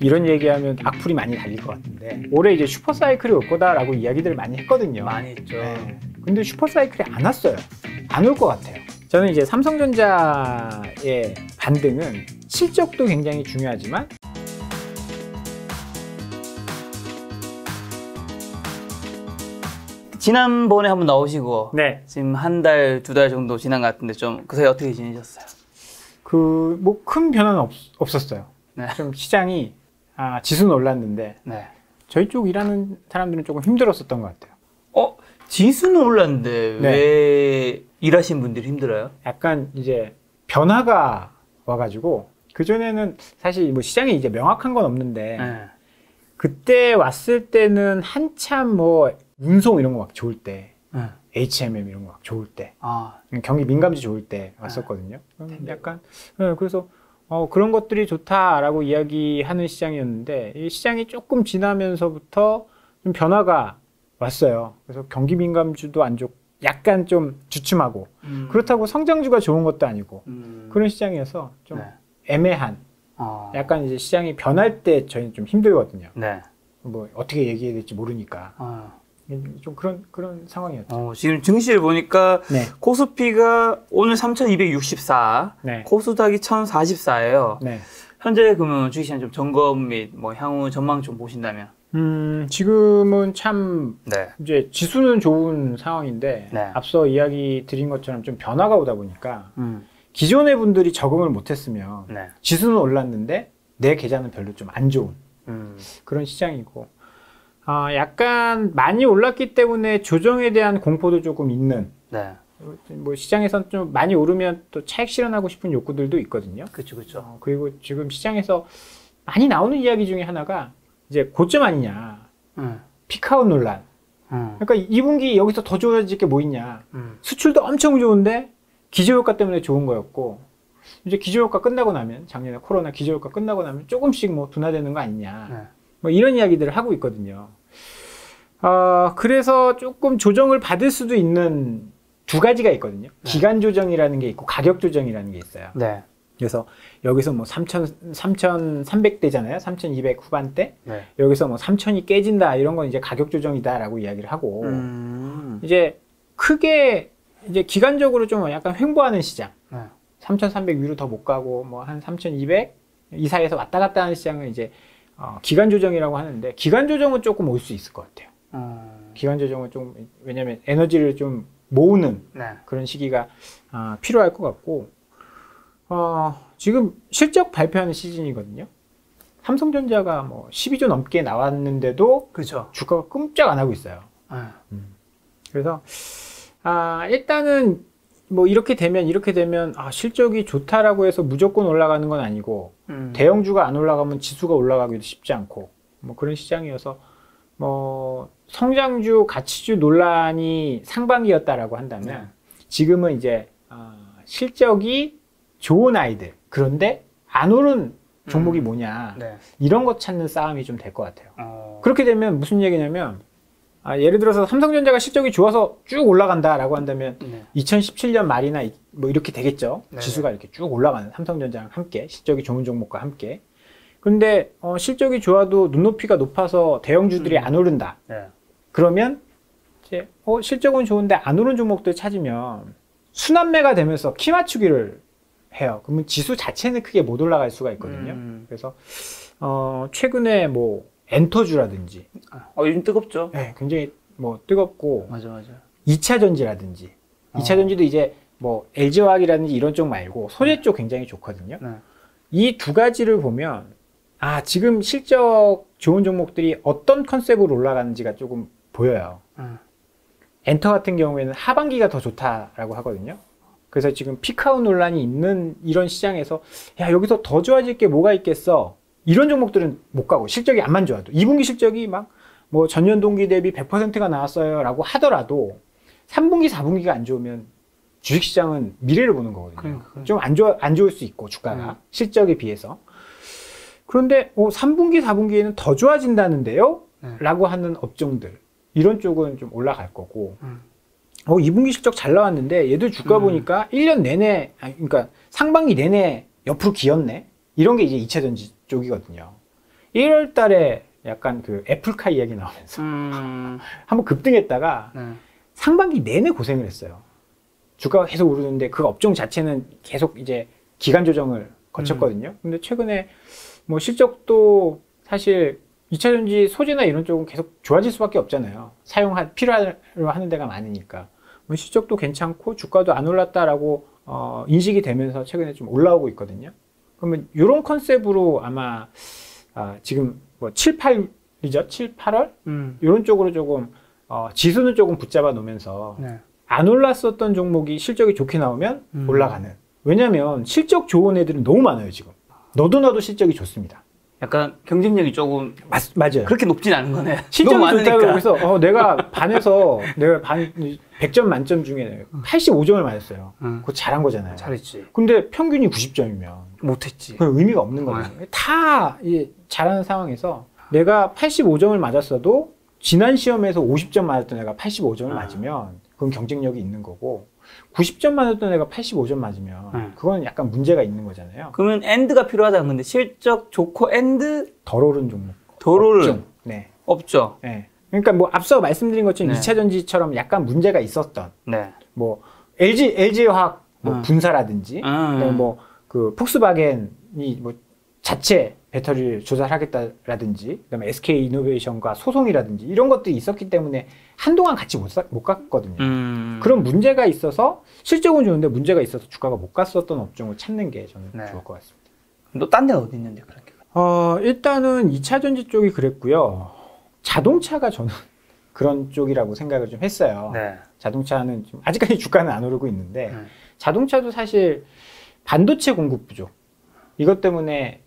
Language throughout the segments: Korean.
이런 얘기하면 악플이 많이 달릴 것 같은데 올해 이제 슈퍼사이클이 올 거다라고 이야기들을 많이 했거든요. 많이 했죠. 네. 근데 슈퍼사이클이 안 왔어요. 안 올 것 같아요. 저는 이제 삼성전자의 반등은 실적도 굉장히 중요하지만 지난번에 한번 나오시고 네. 지금 한 달, 두 달 정도 지난 것 같은데 좀 그 사이 어떻게 지내셨어요? 뭐 큰 변화는 없었어요. 네. 좀 시장이 지수는 올랐는데 네. 저희 쪽 일하는 사람들은 조금 힘들었었던 것 같아요. 지수는 올랐는데 네. 왜 일하시는 분들이 힘들어요? 약간 이제 변화가 와가지고 그전에는 사실 뭐 시장에 이제 명확한 건 없는데 네. 그때 왔을 때는 한참 뭐 운송 이런 거 막 좋을 때 네. HMM 이런 거 막 좋을 때 아, 경기 민감지 좋을 때 왔었거든요. 약간 그래서 그런 것들이 좋다라고 이야기하는 시장이었는데 이 시장이 조금 지나면서부터 좀 변화가 왔어요. 그래서 경기 민감주도 안 좋고 약간 좀 주춤하고 그렇다고 성장주가 좋은 것도 아니고 그런 시장이어서 좀 네. 애매한 약간 이제 시장이 변할 때 저희는 좀 힘들거든요. 네. 뭐 어떻게 얘기해야 될지 모르니까 좀 그런 상황이었죠. 지금 증시를 보니까 네. 코스피가 오늘 3,264, 네. 코스닥이 1,044예요. 네. 현재 그러면 주식시장 좀 점검 및 뭐 향후 전망 좀 보신다면? 지금은 참 네. 이제 지수는 좋은 상황인데 네. 앞서 이야기 드린 것처럼 좀 변화가 오다 보니까 기존의 분들이 적응을 못했으면 네. 지수는 올랐는데 내 계좌는 별로 좀 안 좋은 그런 시장이고 약간 많이 올랐기 때문에 조정에 대한 공포도 조금 있는 네. 뭐 시장에선 좀 많이 오르면 또 차익 실현하고 싶은 욕구들도 있거든요. 그렇죠, 그렇죠. 그리고 지금 시장에서 많이 나오는 이야기 중에 하나가 이제 고점 아니냐, 피크아웃 논란. 그러니까 2분기 여기서 더 좋아질 게 뭐 있냐. 수출도 엄청 좋은데 기저효과 때문에 좋은 거였고 이제 기저효과 끝나고 나면 작년에 코로나 기저효과 끝나고 나면 조금씩 뭐 둔화되는 거 아니냐. 네. 뭐 이런 이야기들을 하고 있거든요. 그래서 조금 조정을 받을 수도 있는 두 가지가 있거든요. 네. 기간 조정이라는 게 있고 가격 조정이라는 게 있어요. 네. 그래서 여기서 뭐 3,300대잖아요. 3,200 후반대. 네. 여기서 뭐 3,000이 깨진다. 이런 건 이제 가격 조정이다라고 이야기를 하고 이제 크게 이제 기간적으로 좀 약간 횡보하는 시장. 네. 3,300 위로 더 못 가고 뭐 한 3,200 이 사이에서 왔다 갔다 하는 시장은 이제 기간 조정이라고 하는데 기간 조정은 조금 올 수 있을 것 같아요. 기간 조정은 좀 왜냐면 에너지를 좀 모으는 네. 그런 시기가 필요할 것 같고 지금 실적 발표하는 시즌이거든요. 삼성전자가 뭐 12조 넘게 나왔는데도 그렇죠. 주가가 끔짝 안 하고 있어요. 그래서 일단은 뭐 이렇게 되면 실적이 좋다라고 해서 무조건 올라가는 건 아니고 대형주가 안 올라가면 지수가 올라가기도 쉽지 않고 뭐 그런 시장이어서 뭐 성장주 가치주 논란이 상반기였다라고 한다면 지금은 이제 실적이 좋은 아이들 그런데 안 오른 종목이 뭐냐 네. 이런 것 찾는 싸움이 좀 될 것 같아요. 그렇게 되면 무슨 얘기냐면 예를 들어서 삼성전자가 실적이 좋아서 쭉 올라간다라고 한다면 2017년 말이나 뭐 이렇게 되겠죠. 네. 지수가 이렇게 쭉 올라가는 삼성전자랑 함께 실적이 좋은 종목과 함께. 그런데 실적이 좋아도 눈높이가 높아서 대형주들이 안 오른다. 네. 그러면 이제 실적은 좋은데 안 오른 종목들 찾으면 순환매가 되면서 키 맞추기를 해요. 그러면 지수 자체는 크게 못 올라갈 수가 있거든요. 그래서 최근에 뭐 엔터주라든지 요즘 뜨겁죠. 네, 굉장히 뭐 뜨겁고 맞아. 2차 전지라든지 2차 전지도 이제 뭐 LG화학이라든지 이런 쪽 말고 소재 쪽 굉장히 좋거든요. 네. 이 두 가지를 보면 지금 실적 좋은 종목들이 어떤 컨셉으로 올라가는지가 조금 보여요. 엔터 같은 경우에는 하반기가 더 좋다라고 하거든요. 그래서 지금 피크아웃 논란이 있는 이런 시장에서 여기서 더 좋아질 게 뭐가 있겠어. 이런 종목들은 못 가고 실적이 안만 좋아도 2분기 실적이 막 뭐 전년 동기 대비 100%가 나왔어요 라고 하더라도 3분기 4분기가 안 좋으면 주식시장은 미래를 보는 거거든요. 좀 안 좋을 수 있고 주가가 실적에 비해서. 그런데 3분기 4분기에는 더 좋아진다는데요? 라고 하는 업종들 이런 쪽은 좀 올라갈 거고 2분기 실적 잘 나왔는데 얘들 주가 보니까 1년 내내 그러니까 상반기 내내 옆으로 기었네 이런 게 이제 2차 전지 쪽이거든요. 1월 달에 약간 그 애플카 이야기 나오면서 한번 급등했다가 네. 상반기 내내 고생을 했어요. 주가가 계속 오르는데 그 업종 자체는 계속 이제 기간 조정을 거쳤거든요. 근데 최근에 뭐 실적도 사실 2차전지 소재나 이런 쪽은 계속 좋아질 수밖에 없잖아요. 필요로 하는 데가 많으니까. 뭐 실적도 괜찮고 주가도 안 올랐다라고 인식이 되면서 최근에 좀 올라오고 있거든요. 그러면 이런 컨셉으로 아마 지금 뭐 7, 8이죠? 7, 8월? 이런 쪽으로 조금 지수는 조금 붙잡아 놓으면서 네. 안 올랐었던 종목이 실적이 좋게 나오면 올라가는. 왜냐면 실적 좋은 애들은 너무 많아요, 지금. 너도 나도 실적이 좋습니다. 약간 경쟁력이 조금 맞아요. 그렇게 높진 않은 거네. 실적이 너무 좋다고 많으니까. 해서 내가 100점 만점 중에 85점을 맞았어요. 그거 잘한 거잖아요. 잘했지. 근데 평균이 90점이면 못했지. 그 의미가 없는 거거든요. 다 잘하는 상황에서 내가 85점을 맞았어도 지난 시험에서 50점 맞았던 애가 85점을 맞으면 그건 경쟁력이 있는 거고 90점 맞았던 애가 85점 맞으면 그건 약간 문제가 있는 거잖아요. 그러면 엔드가 필요하다는 건데 실적 좋고 엔드 덜 오른 종목. 덜 오른 없죠. 네. 없죠. 네. 그러니까 뭐 앞서 말씀드린 것처럼 네. 2차 전지처럼 약간 문제가 있었던 네. 뭐 LG화학 뭐 분사라든지 뭐 그 폭스바겐이 뭐 자체 배터리를 조달하겠다라든지 그다음에 SK 이노베이션과 소송이라든지 이런 것들이 있었기 때문에 한동안 같이 못 갔거든요. 그런 문제가 있어서 실적은 좋은데 문제가 있어서 주가가 못 갔었던 업종을 찾는 게 저는 네. 좋을 것 같습니다. 너 딴 데가 어디 있는데 그렇게? 일단은 2차 전지 쪽이 그랬고요. 자동차가 저는 그런 쪽이라고 생각을 좀 했어요. 네. 자동차는 좀 아직까지 주가는 안 오르고 있는데 자동차도 사실 반도체 공급 부족 이것 때문에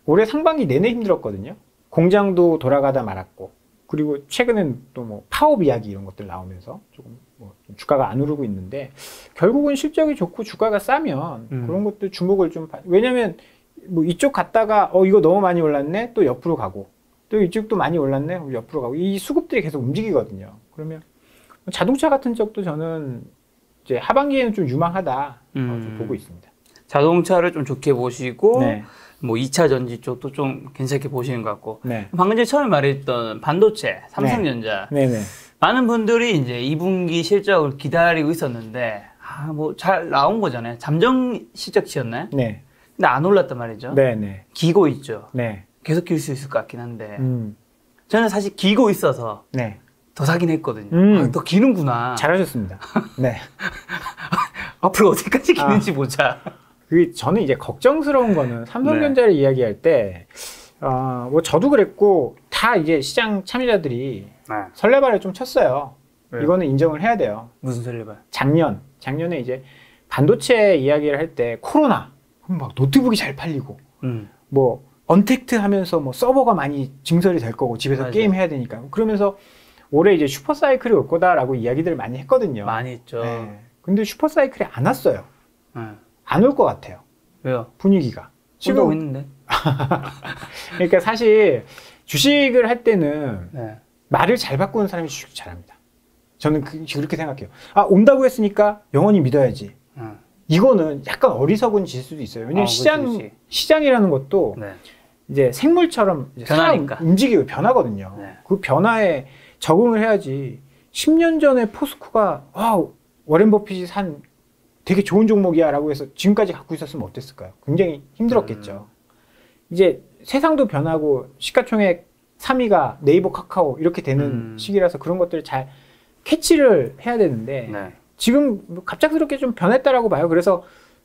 올해 상반기 내내 힘들었거든요. 공장도 돌아가다 말았고 그리고 최근엔 또 뭐 파업 이야기 이런 것들 나오면서 조금 뭐 주가가 안 오르고 있는데 결국은 실적이 좋고 주가가 싸면 그런 것들 주목을 좀 왜냐면 뭐 이쪽 갔다가 이거 너무 많이 올랐네 또 옆으로 가고 또 이쪽도 많이 올랐네 옆으로 가고 이 수급들이 계속 움직이거든요. 그러면 자동차 같은 쪽도 저는 이제 하반기에는 좀 유망하다 좀 보고 있습니다. 자동차를 좀 좋게 보시고 네. 뭐 2차 전지 쪽도 좀 괜찮게 보시는 것 같고 네. 방금 전에 처음에 말했던 반도체, 삼성전자 네네. 많은 분들이 이제 2분기 실적을 기다리고 있었는데 뭐 잘 나온 거잖아요. 잠정 실적치였나요? 네. 근데 안 올랐단 말이죠. 네네. 기고 있죠. 네. 계속 길 수 있을 것 같긴 한데 저는 사실 기고 있어서 네. 더 사긴 했거든요. 더 기는구나. 잘하셨습니다. 네. 앞으로 어디까지 기는지 보자. 저는 이제 걱정스러운 거는 삼성전자를 이야기할 때, 뭐 저도 그랬고, 다 이제 시장 참여자들이 설레발을 좀 쳤어요. 왜요? 이거는 인정을 해야 돼요. 무슨 설레발? 작년에 이제 반도체 이야기를 할 때 코로나, 막 노트북이 잘 팔리고, 뭐 언택트 하면서 뭐 서버가 많이 증설이 될 거고, 집에서 맞아요. 게임 해야 되니까. 그러면서 올해 이제 슈퍼사이클이 올 거다라고 이야기들을 많이 했거든요. 많이 했죠. 네. 근데 슈퍼사이클이 안 왔어요. 네. 안 올 것 같아요. 왜요? 분위기가. 지금 있는데. 그러니까 사실 주식을 할 때는 네. 말을 잘 바꾸는 사람이 주식 잘합니다. 저는 그렇게 생각해요. 온다고 했으니까 영원히 믿어야지. 이거는 약간 어리석은 질 수도 있어요. 왜냐면 그치. 시장이라는 것도 네. 이제 생물처럼 이제 변하니까. 사람 움직이고 변하거든요. 네. 그 변화에 적응을 해야지. 10년 전에 포스코가 워렌 버핏이 산 되게 좋은 종목이야 라고 해서 지금까지 갖고 있었으면 어땠을까요? 굉장히 힘들었겠죠. 이제 세상도 변하고 시가총액 3위가 네이버 카카오 이렇게 되는 시기라서 그런 것들을 잘 캐치를 해야 되는데 네. 지금 갑작스럽게 좀 변했다라고 봐요. 그래서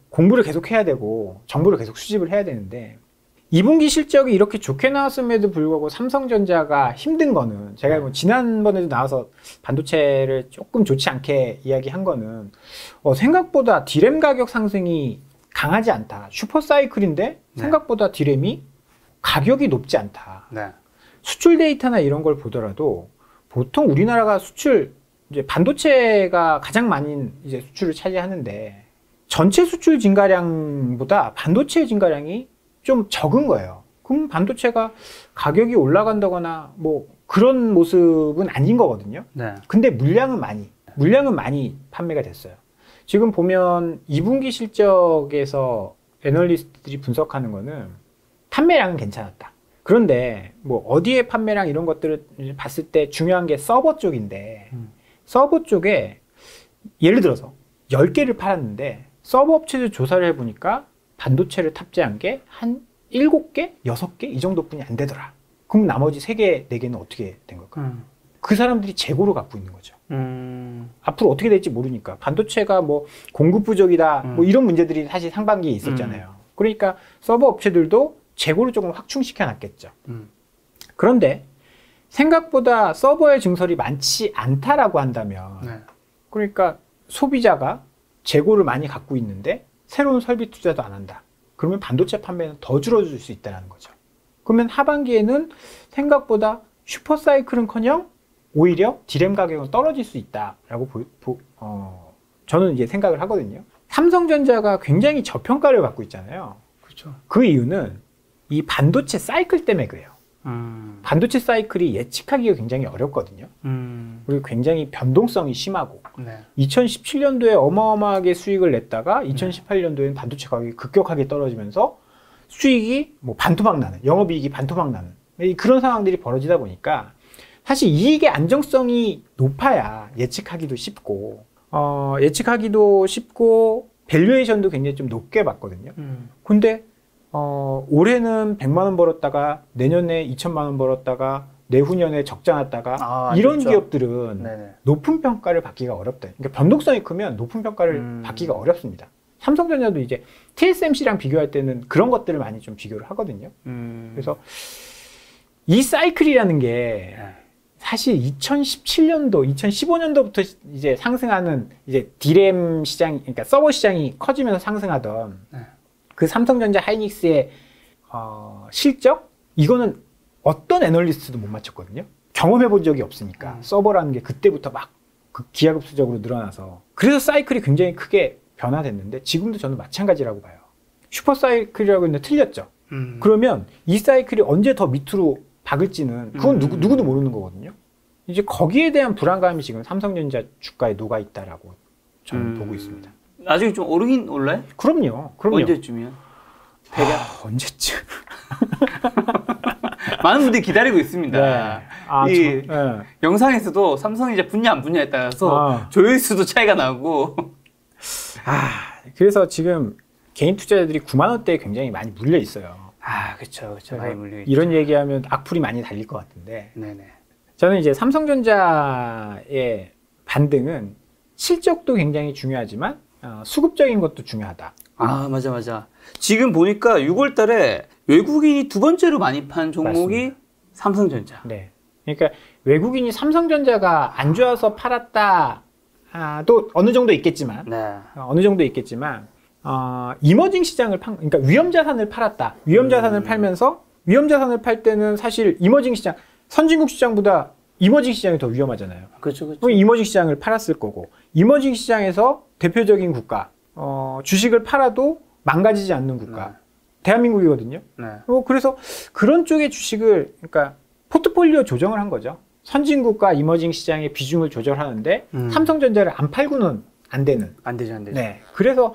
공부를 계속 해야 되고 정보를 계속 수집을 해야 되는데 2분기 실적이 이렇게 좋게 나왔음에도 불구하고 삼성전자가 힘든 거는 제가 뭐 지난번에도 나와서 반도체를 조금 좋지 않게 이야기한 거는 생각보다 디램 가격 상승이 강하지 않다. 슈퍼사이클인데 생각보다 디램이 가격이 높지 않다. 네. 수출 데이터나 이런 걸 보더라도 보통 우리나라가 이제 반도체가 가장 많은 이제 수출을 차지하는데 전체 수출 증가량보다 반도체 증가량이 좀 적은 거예요. 그럼 반도체가 가격이 올라간다거나 뭐 그런 모습은 아닌 거거든요. 네. 근데 물량은 많이 판매가 됐어요. 지금 보면 2분기 실적에서 애널리스트들이 분석하는 거는 판매량은 괜찮았다. 그런데 뭐 어디에 판매량 이런 것들을 봤을 때 중요한 게 서버 쪽인데 서버 쪽에 예를 들어서 10개를 팔았는데 서버 업체들 조사를 해보니까 반도체를 탑재한 게 한 7개? 6개? 이 정도뿐이 안 되더라. 그럼 나머지 3개, 4개는 어떻게 된 걸까? 그 사람들이 재고로 갖고 있는 거죠. 앞으로 어떻게 될지 모르니까. 반도체가 뭐 공급 부족이다, 뭐 이런 문제들이 사실 상반기에 있었잖아요. 그러니까 서버 업체들도 재고를 조금 확충시켜 놨겠죠. 그런데 생각보다 서버의 증설이 많지 않다라고 한다면, 네. 그러니까 소비자가 재고를 많이 갖고 있는데 새로운 설비 투자도 안 한다. 그러면 반도체 판매는 더 줄어들 수 있다는 거죠. 그러면 하반기에는 생각보다 슈퍼사이클은커녕 오히려 디램 가격은 떨어질 수 있다라고 저는 이제 생각을 하거든요. 삼성전자가 굉장히 저평가를 받고 있잖아요. 그렇죠. 그 이유는 이 반도체 사이클 때문에 그래요. 반도체 사이클이 예측하기가 굉장히 어렵거든요. 그리고 굉장히 변동성이 심하고 네. 2017년도에 어마어마하게 수익을 냈다가 2018년도에는 반도체 가격이 급격하게 떨어지면서 수익이 뭐 반토막 나는, 영업이익이 반토막 나는 그런 상황들이 벌어지다 보니까 사실 이익의 안정성이 높아야 예측하기도 쉽고 밸류에이션도 굉장히 좀 높게 받거든요. 근데 올해는 100만 원 벌었다가 내년에 2천만 원 벌었다가 내후년에 적자 났다가 이런 그렇죠. 기업들은 네네. 높은 평가를 받기가 어렵다. 그러니까 변동성이 크면 높은 평가를 받기가 어렵습니다. 삼성전자도 이제 TSMC랑 비교할 때는 그런 것들을 많이 좀 비교를 하거든요. 그래서 이 사이클이라는 게 사실 2017년도, 2015년도부터 이제 상승하는 이제 디램 시장, 그러니까 서버 시장이 커지면서 상승하던 그 삼성전자 하이닉스의 실적? 이거는 어떤 애널리스트도 못 맞췄거든요. 경험해 본 적이 없으니까 서버라는 게 그때부터 막 기하급수적으로 늘어나서 그래서 사이클이 굉장히 크게 변화됐는데 지금도 저는 마찬가지라고 봐요. 슈퍼 사이클이라고 했는데 틀렸죠. 그러면 이 사이클이 언제 더 밑으로 박을지는 그건 누구도 모르는 거거든요. 이제 거기에 대한 불안감이 지금 삼성전자 주가에 녹아 있다라고 저는 보고 있습니다. 나중에 좀 오르긴 올라요? 그럼요. 언제쯤이요? 언제쯤? 많은 분들이 기다리고 있습니다. 네. 영상에서도 삼성전자 붙냐 안 붙냐에 따라서 조회수도 차이가 나고. 그래서 지금 개인 투자자들이 9만 원대에 굉장히 많이 물려 있어요. 그렇죠. 많이 물려 있죠. 이런 얘기하면 악플이 많이 달릴 것 같은데. 네네. 저는 이제 삼성전자의 반등은 실적도 굉장히 중요하지만 수급적인 것도 중요하다. 맞아. 지금 보니까 6월 달에 외국인이 두 번째로 많이 판 종목이 맞습니다. 삼성전자. 네. 그러니까 외국인이 삼성전자가 안 좋아서 팔았다. 또 어느 정도 있겠지만, 이머징 시장을 그러니까 위험 자산을 팔았다. 위험 자산을 팔면서 위험 자산을 팔 때는 사실 이머징 시장, 선진국 시장보다 이머징 시장이 더 위험하잖아요. 그렇죠. 이머징 시장을 팔았을 거고, 이머징 시장에서 대표적인 국가, 주식을 팔아도 망가지지 않는 국가, 대한민국이거든요. 그래서 그런 쪽의 주식을, 그러니까 포트폴리오 조정을 한 거죠. 선진국과 이머징 시장의 비중을 조절하는데 삼성전자를 안 팔고는 안 되는. 안 되죠. 네. 그래서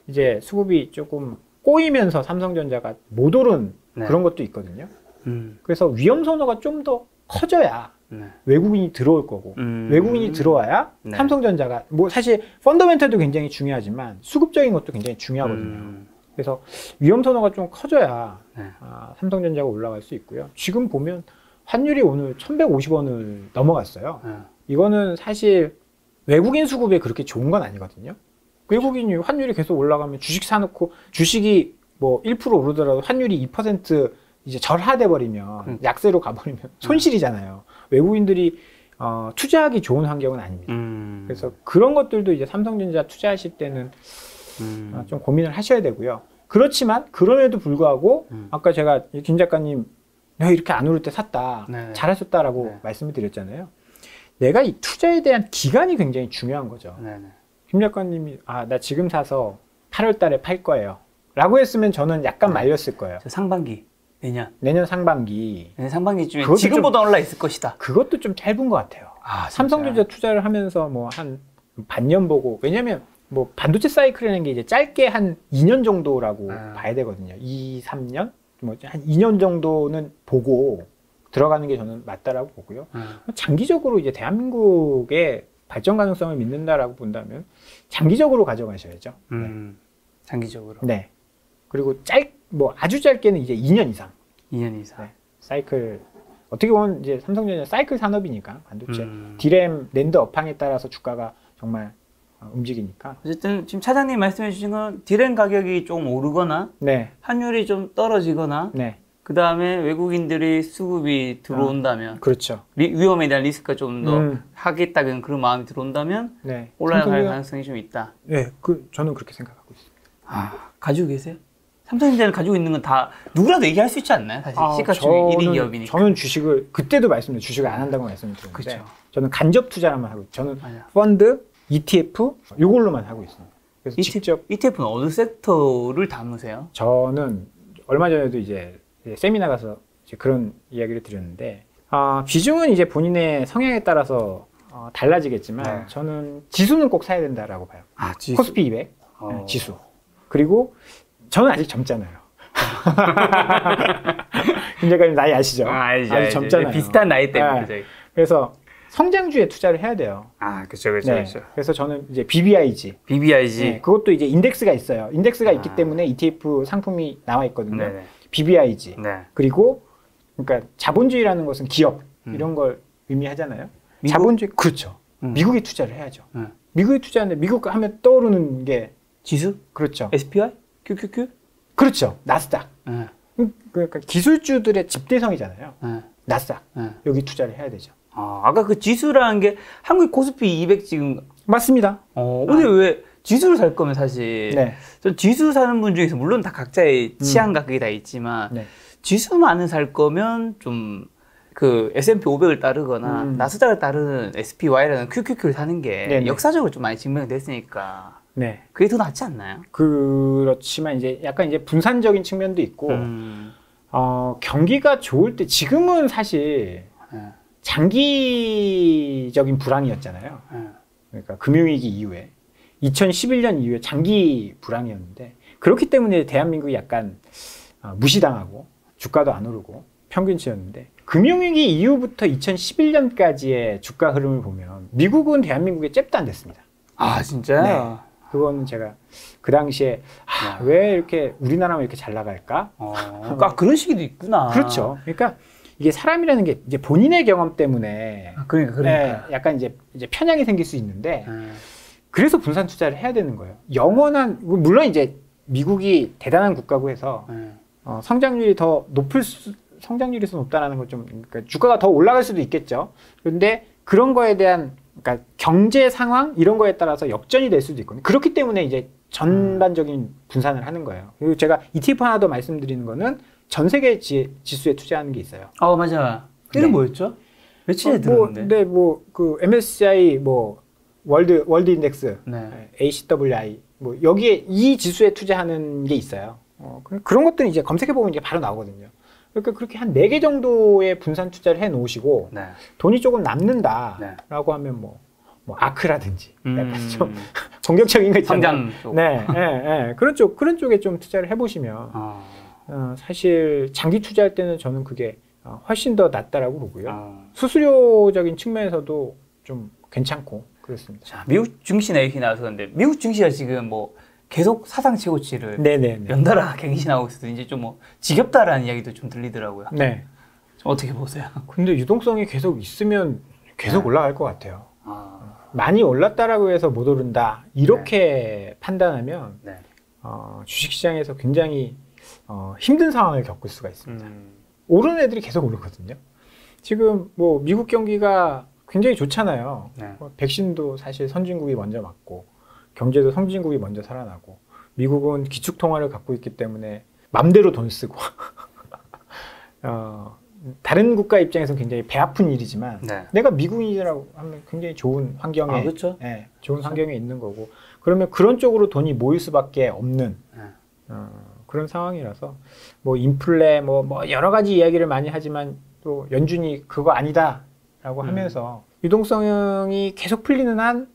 이제 수급이 조금 꼬이면서 삼성전자가 못 오른 그런 것도 있거든요. 그래서 위험 선호가 좀 더 커져야 외국인이 들어올 거고 외국인이 들어와야 삼성전자가 뭐 사실 펀더멘털도 굉장히 중요하지만 수급적인 것도 굉장히 중요하거든요. 그래서 위험 선호가 좀 커져야 삼성전자가 올라갈 수 있고요. 지금 보면 환율이 오늘 1150원을 넘어갔어요. 이거는 사실 외국인 수급에 그렇게 좋은 건 아니거든요. 외국인이 환율이 계속 올라가면 주식 사놓고 주식이 뭐 1% 오르더라도 환율이 2% 이제 절하돼 버리면 약세로 가버리면 손실이잖아요. 외국인들이 투자하기 좋은 환경은 아닙니다. 그래서 그런 것들도 이제 삼성전자 투자하실 때는 좀 고민을 하셔야 되고요. 그렇지만 그럼에도 불구하고 아까 제가 김 작가님 내가 이렇게 안 오를 때 샀다. 잘하셨다라고 말씀을 드렸잖아요. 내가 이 투자에 대한 기간이 굉장히 중요한 거죠. 김 작가님이 나 지금 사서 8월 달에 팔 거예요. 라고 했으면 저는 약간 말렸을 거예요. 상반기. 내년 상반기. 내년 상반기쯤에 지금보다 올라 있을 것이다. 그것도 좀 짧은 것 같아요. 삼성전자 투자를 하면서 뭐 한 반년 보고, 왜냐면 뭐 반도체 사이클이라는 게 이제 짧게 한 2년 정도라고 봐야 되거든요. 2, 3년? 뭐 한 2년 정도는 보고 들어가는 게 저는 맞다라고 보고요. 장기적으로 이제 대한민국의 발전 가능성을 믿는다라고 본다면 장기적으로 가져가셔야죠. 장기적으로. 네. 그리고 뭐 아주 짧게는 이제 2년 이상. 2년 이상. 네. 사이클 어떻게 보면 이제 삼성전자 사이클 산업이니까 반도체 디램 낸드 업황에 따라서 주가가 정말 움직이니까. 어쨌든 지금 차장님 말씀해 주신 건 디램 가격이 좀 오르거나 네. 환율이 좀 떨어지거나 네. 그 다음에 외국인들이 수급이 들어온다면 그렇죠. 위험에 대한 리스크가 좀 더 하겠다는 그런 마음이 들어온다면 네. 올라갈 가능성이 좀 있다. 네, 저는 그렇게 생각하고 있습니다. 가지고 계세요? 삼성전자를 가지고 있는 건 다 누구라도 얘기할 수 있지 않나요? 사실 시가총액 1위 기업이니까. 저는 주식을 그때도 말씀드렸죠. 주식을 안 한다고 말씀드렸는데 그쵸. 저는 간접 투자만 하고 있어요. 저는 펀드, ETF 이걸로만 하고 있습니다. 그래서 직접 ETF는 어느 섹터를 담으세요? 저는 얼마 전에도 이제 세미나 가서 이제 그런 이야기를 드렸는데 비중은 이제 본인의 성향에 따라서 달라지겠지만 저는 지수는 꼭 사야 된다라고 봐요. 지수. 코스피 200 지수. 그리고 저는 아직 젊잖아요. 김재관님 나이 아시죠? 알죠. 아직 젊잖아요. 비슷한 나이 때문에. 네. 그래서 성장주에 투자를 해야 돼요. 그렇죠. 네. 그래서 저는 이제 BBIG. BBIG. 그것도 이제 인덱스가 있어요. 인덱스가 있기 때문에 ETF 상품이 나와 있거든요. 네네. BBIG. 네. 그리고 그러니까 자본주의라는 것은 기업 이런 걸 의미하잖아요. 미국? 자본주의 그렇죠. 미국에 투자를 해야죠. 미국에 투자하는데 미국 하면 떠오르는 게 지수? 그렇죠. SPY? QQQ? 그렇죠. 나스닥. 그러니까 기술주들의 집대성이잖아요. 나스닥. 여기 투자를 해야 되죠. 아까 그 지수라는 게 한국 코스피 200 지금 맞습니다. 근데 왜 지수를 살 거면 사실 네. 전 지수 사는 분 중에서 물론 다 각자의 취향과 그게 다 있지만 네. 지수만을 살 거면 좀 그 S&P 500을 따르거나 나스닥을 따르는 SPY라는 QQQ를 사는 게 네네. 역사적으로 좀 많이 증명됐으니까 네. 그게 더 낫지 않나요? 그렇지만 이제 약간 이제 분산적인 측면도 있고 경기가 좋을 때 지금은 사실 장기적인 불황이었잖아요. 그러니까 금융위기 이후에 2011년 이후에 장기 불황이었는데 그렇기 때문에 대한민국이 약간 무시당하고 주가도 안 오르고 평균치였는데 금융위기 이후부터 2011년까지의 주가 흐름을 보면 미국은 대한민국에 잽도 안 됐습니다. 진짜요? 네. 그거는 제가 그 당시에 왜 이렇게 우리나라만 이렇게 잘 나갈까? 그런 시기도 있구나. 그렇죠. 그러니까 이게 사람이라는 게 이제 본인의 경험 때문에 그러니까. 네, 약간 이제 편향이 생길 수 있는데 그래서 분산 투자를 해야 되는 거예요. 영원한 물론 이제 미국이 대단한 국가고 해서 성장률이 더 성장률이 더 높다라는 걸 좀 그러니까 주가가 더 올라갈 수도 있겠죠. 그런데 그런 거에 대한 그러니까 경제 상황 이런 거에 따라서 역전이 될 수도 있거든요. 그렇기 때문에 이제 전반적인 분산을 하는 거예요. 그리고 제가 ETF 하나 더 말씀드리는 거는 전 세계 지수에 투자하는 게 있어요. 맞아. 이름 뭐였죠? 며칠에 들었는데. 그 MSCI 월드 인덱스, ACWI 여기에 이 지수에 투자하는 게 있어요. 그런 것들은 이제 검색해 보면 이제 바로 나오거든요. 그러니까 그렇게 한 4개 정도의 분산 투자를 해 놓으시고 돈이 조금 남는다라고 하면 아크라든지 약간 좀 공격적인 거 있잖아요. 성장 쪽. 그런 쪽에 좀 투자를 해보시면 사실 장기 투자할 때는 저는 그게 훨씬 더 낫다라고 보고요. 수수료적인 측면에서도 좀 괜찮고 그렇습니다. 자, 미국 증시 얘기 나와서 그런데 미국 증시가 지금 계속 사상 최고치를 연달아 갱신하고 있어서 이제 좀 지겹다라는 이야기도 좀 들리더라고요. 네. 좀 어떻게 보세요? 근데 유동성이 계속 있으면 계속 올라갈 것 같아요. 많이 올랐다라고 해서 못 오른다 이렇게 판단하면 주식시장에서 굉장히 힘든 상황을 겪을 수가 있습니다. 오르는 애들이 계속 오르거든요. 지금 미국 경기가 굉장히 좋잖아요. 백신도 사실 선진국이 먼저 맞고 경제도 선진국이 먼저 살아나고 미국은 기축통화를 갖고 있기 때문에 맘대로 돈 쓰고 다른 국가 입장에서는 굉장히 배 아픈 일이지만 내가 미국인이라고 하면 굉장히 좋은 환경에 그렇죠? 좋은 환경에 있는 거고 그러면 그런 쪽으로 돈이 모일 수밖에 없는 그런 상황이라서 인플레 여러 가지 이야기를 많이 하지만 또 연준이 그거 아니다라고 하면서 유동성이 계속 풀리는 한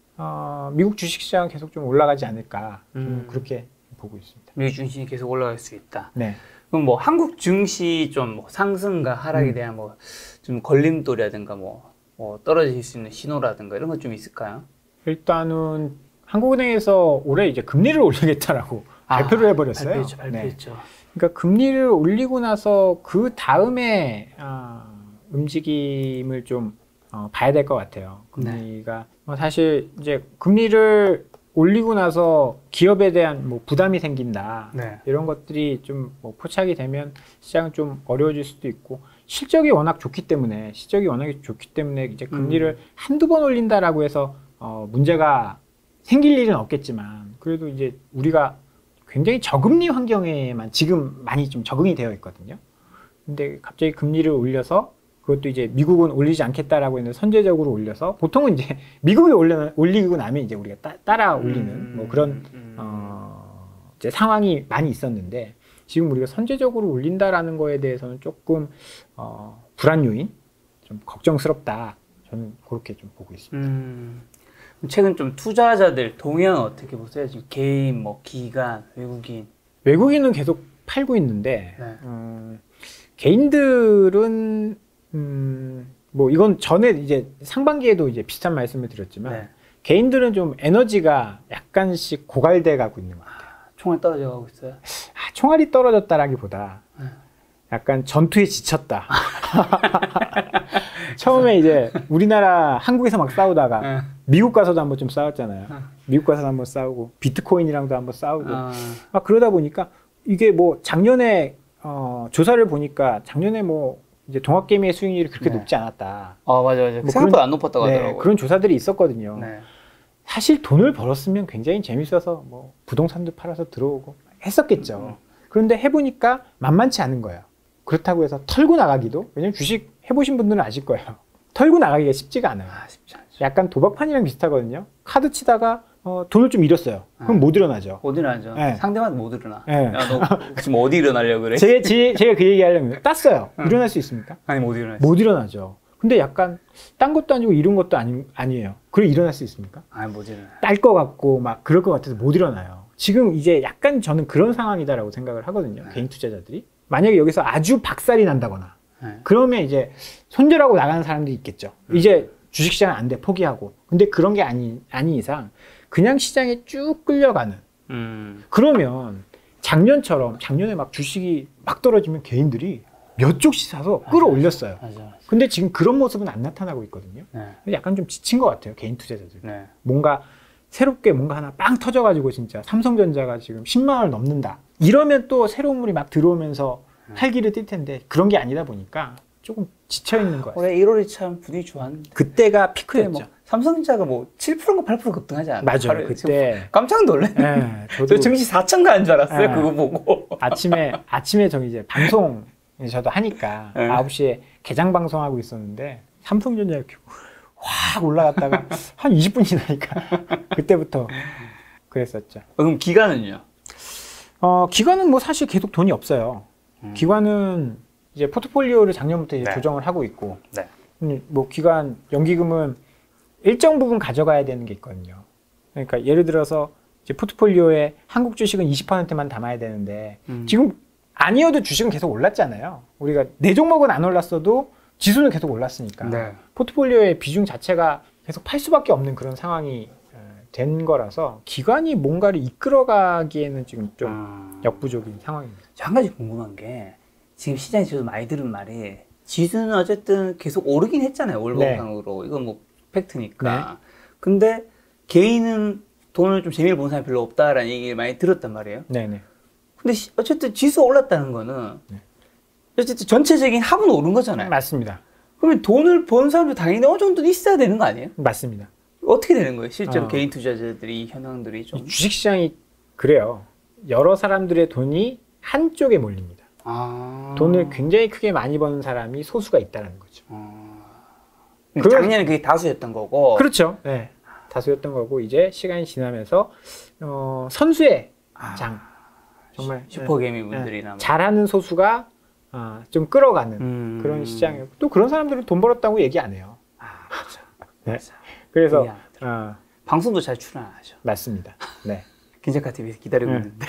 미국 주식시장은 계속 좀 올라가지 않을까 그렇게 보고 있습니다. 미국 주식이 계속 올라갈 수 있다. 네. 그럼 뭐 한국 증시 좀 상승과 하락에 대한 뭐 좀 걸림돌이라든가 뭐 떨어질 수 있는 신호라든가 이런 것 좀 있을까요? 일단은 한국은행에서 올해 이제 금리를 올리겠다라고 발표를 해버렸어요. 발표했죠. 네. 그러니까 금리를 올리고 나서 그 다음에 움직임을 좀 봐야 될 것 같아요. 금리가 사실 이제 금리를 올리고 나서 기업에 대한 뭐 부담이 생긴다. 이런 것들이 좀 뭐 포착이 되면 시장은 좀 어려워질 수도 있고 실적이 워낙 좋기 때문에 이제 금리를 한두 번 올린다라고 해서 문제가 생길 일은 없겠지만 그래도 이제 우리가 굉장히 저금리 환경에만 지금 많이 좀 적응이 되어 있거든요. 근데 갑자기 금리를 올려서 그것도 이제 미국은 올리지 않겠다라고 했는데 선제적으로 올려서 보통은 이제 미국이 올리고 나면 이제 우리가 따라 올리는 뭐 그런 이제 상황이 많이 있었는데 지금 우리가 선제적으로 올린다라는 거에 대해서는 조금 불안 요인, 좀 걱정스럽다. 저는 그렇게 좀 보고 있습니다. 최근 좀 투자자들 동향 어떻게 보세요? 지금 개인, 뭐 기관, 외국인은 계속 팔고 있는데 개인들은 뭐 이건 전에 이제 상반기에도 이제 비슷한 말씀을 드렸지만 개인들은 좀 에너지가 약간씩 고갈돼 가고 있는 것 같아요. 총알이 떨어져 가고 있어요? 총알이 떨어졌다라기보다 약간 전투에 지쳤다. 처음에 이제 우리나라 한국에서 막 싸우다가 미국 가서도 한번 좀 싸웠잖아요. 미국 가서도 한번 싸우고 비트코인이랑도 한번 싸우고 막 그러다 보니까 이게 뭐 작년에 조사를 보니까 작년에 뭐 이제 동학개미의 수익률이 그렇게 높지 않았다. 맞아. 뭐 생각보다 안 높았다고 하더라고요. 그런 조사들이 있었거든요. 사실 돈을 벌었으면 굉장히 재밌어서 뭐 부동산도 팔아서 들어오고 했었겠죠. 그런데 해보니까 만만치 않은 거예요. 그렇다고 해서 털고 나가기도, 왜냐면 주식 해보신 분들은 아실 거예요. 털고 나가기가 쉽지가 않아요. 쉽지 않죠. 약간 도박판이랑 비슷하거든요. 카드 치다가 돈을 좀 잃었어요. 그럼 못 일어나죠. 못 일어나죠. 상대방한테 못 일어나. 네. 야, 너 지금 어디 일어나려고 그래? 제가 그 얘기 하려면 땄어요. 일어날 수 있습니까? 아니, 못 일어나죠. 못 일어나죠. 근데 약간 딴 것도 아니고 잃은 것도 아니에요. 그래 일어날 수 있습니까? 아니, 못 일어나. 딸 것 같고 막 그럴 것 같아서 못 일어나요. 지금 이제 약간 저는 그런 상황이다라고 생각을 하거든요. 개인 투자자들이. 만약에 여기서 아주 박살이 난다거나 그러면 이제 손절하고 나가는 사람들이 있겠죠. 이제 주식시장은 안 돼, 포기하고. 근데 그런 게 아닌 이상 그냥 시장에 쭉 끌려가는. 그러면 작년에 막 주식이 막 떨어지면 개인들이 몇 쪽씩 사서 끌어올렸어요. 맞아. 근데 지금 그런 모습은 안 나타나고 있거든요. 약간 좀 지친 것 같아요, 개인 투자자들. 뭔가 새롭게 뭔가 하나 빵 터져가지고 진짜 삼성전자가 지금 10만 원을 넘는다. 이러면 또 새로운 물이 막 들어오면서 활기를 띨 텐데 그런 게 아니다 보니까 조금 지쳐있는 것 같아요. 올해 1월이 참 분위기 좋았는데. 그때가 피크였죠. 뭐 삼성전자가 뭐 7%인가 8% 급등하지 않았나요? 맞아요. 그때 깜짝 놀랐네. 네, 저 증시 4천 가는 줄 알았어요. 그거 보고. 아침에 저기 이제 방송 저도 하니까 9시에 개장 방송하고 있었는데 삼성전자 이렇게 확 올라갔다가 한 20분 지나니까 그때부터 그랬었죠. 그럼 기간은요? 기관은 뭐 사실 계속 돈이 없어요. 기관은 이제 포트폴리오를 작년부터 이제 조정을 하고 있고, 뭐 기관 연기금은 일정 부분 가져가야 되는 게 있거든요. 그러니까 예를 들어서 이제 포트폴리오에 한국 주식은 20%만 담아야 되는데 지금 아니어도 주식은 계속 올랐잖아요. 우리가 내 종목은 안 올랐어도 지수는 계속 올랐으니까 포트폴리오의 비중 자체가 계속 팔 수밖에 없는 그런 상황이 된 거라서 기관이 뭔가를 이끌어가기에는 지금 좀 역부족인 상황입니다. 한 가지 궁금한 게 지금 시장에서 저도 많이 들은 말이 지수는 어쨌든 계속 오르긴 했잖아요. 월봉상으로. 이건 뭐 팩트니까. 근데 개인은 돈을 좀 재미를 보는 사람이 별로 없다라는 얘기를 많이 들었단 말이에요. 네네. 근데 어쨌든 지수가 올랐다는 거는 어쨌든 전체적인 합은 오른 거잖아요. 맞습니다. 그러면 돈을 번 사람도 당연히 어느 정도는 있어야 되는 거 아니에요? 맞습니다. 어떻게 되는 거예요? 실제로 개인 투자자들이 이 현황들이 좀 주식시장이 그래요. 여러 사람들의 돈이 한쪽에 몰립니다. 돈을 굉장히 크게 많이 버는 사람이 소수가 있다는 거죠. 작년에 그게 다수였던 거고. 그렇죠. 네, 다수였던 거고 이제 시간이 지나면서 선수의 장 정말 슈퍼개미 분들이나 잘하는 소수가 좀 끌어가는 그런 시장이고 또 그런 사람들은 돈 벌었다고 얘기 안 해요. 그렇죠. 네. 그래서 방송도 잘 출연 안 하죠. 맞습니다. 네. 김작가 TV에서 기다리고 있는데.